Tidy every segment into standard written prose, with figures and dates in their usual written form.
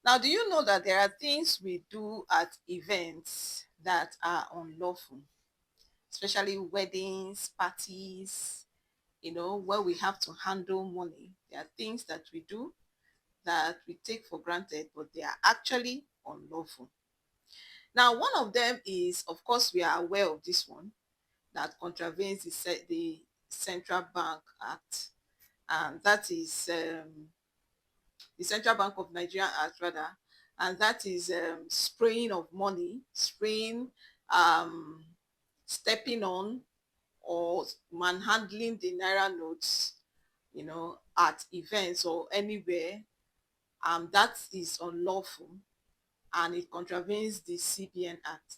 Now, do you know that there are things we do at events that are unlawful, especially weddings, parties, where we have to handle money? There are things that we do that we take for granted, but they are actually unlawful. Now, one of them is, of course, we are aware of this one that contravenes the Central Bank Act, and that is the Central Bank of Nigeria Act, rather, and that is spraying of money, spraying, um, stepping on, or manhandling the naira notes, at events or anywhere. That is unlawful and it contravenes the CBN Act.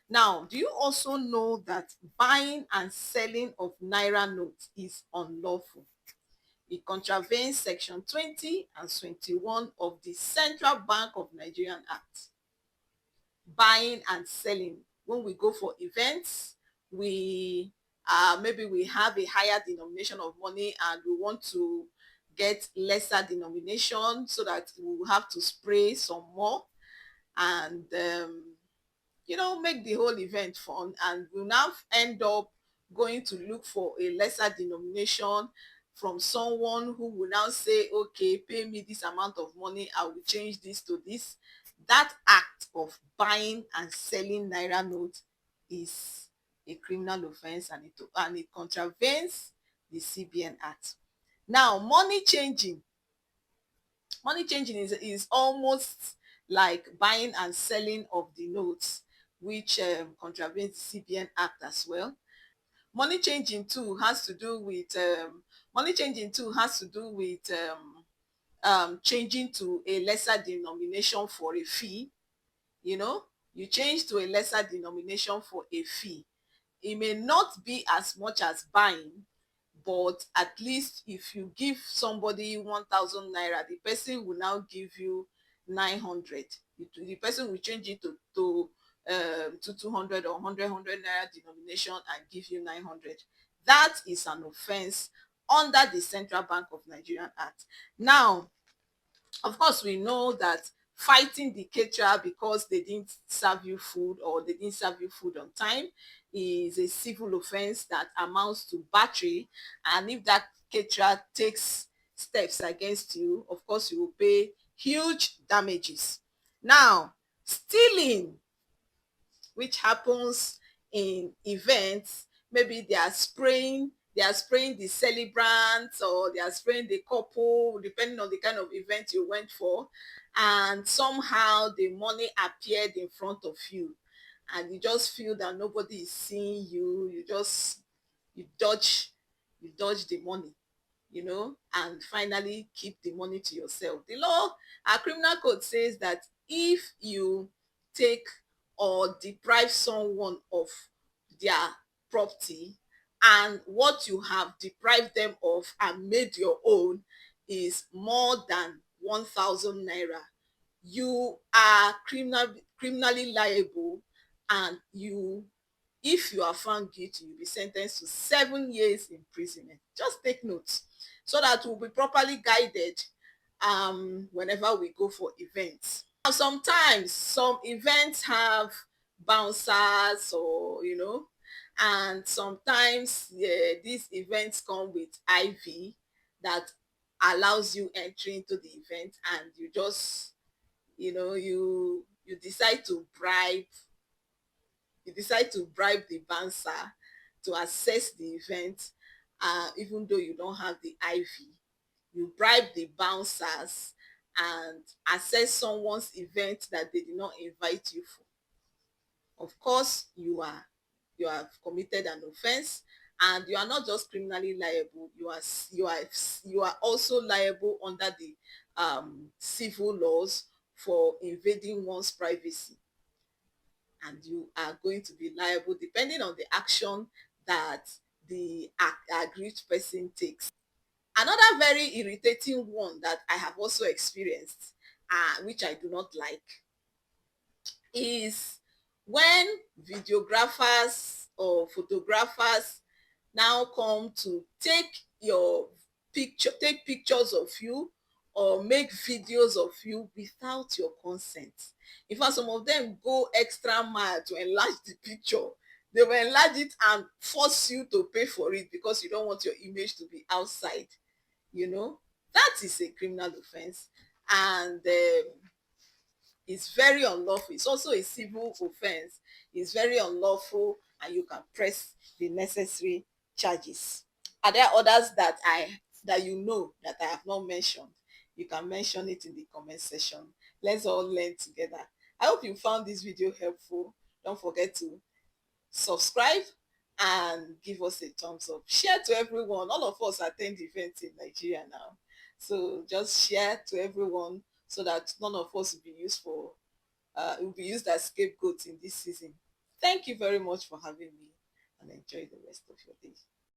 Now, do you also know that buying and selling of naira notes is unlawful? It contravenes section 20 and 21 of the Central Bank of Nigerian Act. Buying and selling. When we go for events, we maybe we have a higher denomination of money and we want to get lesser denomination so that we will have to spray some more and make the whole event fun, and we'll now end up going to look for a lesser denomination from someone who will now say, okay, pay me this amount of money, I will change this to this. That act of buying and selling naira notes is a criminal offense, and it contravenes the CBN Act. Now, money changing is almost like buying and selling of the notes, which contravenes the CBN Act as well. Money changing too has to do with changing to a lesser denomination for a fee. You know, you change to a lesser denomination for a fee. It may not be as much as buying, but at least if you give somebody 1,000 naira, the person will now give you 900. The person will change it to 200 or 100 naira denomination and give you 900. That is an offense under the Central Bank of Nigeria Act. Now, of course, we know that fighting the caterer because they didn't serve you food or they didn't serve you food on time is a civil offense that amounts to battery. And if that caterer takes steps against you, of course, you will pay huge damages. Now, stealing, which happens in events. Maybe they are spraying the celebrants, or they are spraying the couple, depending on the kind of event you went for, and somehow the money appeared in front of you and you just feel that nobody is seeing you. You dodge the money, and finally keep the money to yourself. Our criminal code says that if you take or deprive someone of their property, and what you have deprived them of and made your own is more than 1,000 naira, you are criminally liable, and if you are found guilty, you'll be sentenced to 7 years imprisonment. Just take notes so that we'll be properly guided whenever we go for events. Now, sometimes some events have bouncers, and sometimes these events come with IV that allows you entry into the event, and you decide to bribe the bouncer to access the event, even though you don't have the IV. You bribe the bouncers and access someone's event that they did not invite you for. Of course, you have committed an offense, and you are not just criminally liable, you are also liable under the civil laws for invading one's privacy, and you are going to be liable depending on the action that the aggrieved person takes. Another very irritating one that I have also experienced, which I do not like, is when videographers or photographers now come to take pictures of you or make videos of you without your consent. In fact, some of them go extra mile to enlarge the picture. They will enlarge it and force you to pay for it because you don't want your image to be outside. You know, that is a criminal offense, and it's very unlawful. It's also a civil offense. It's very unlawful, and you can press the necessary charges. Are there others that you know that I have not mentioned? You can mention it in the comment section. Let's all learn together. I hope you found this video helpful. Don't forget to subscribe and give us a thumbs up. Share to everyone. All of us attend events in Nigeria now. So just share to everyone so that none of us will be used for will be used as scapegoats in this season. Thank you very much for having me, and enjoy the rest of your day.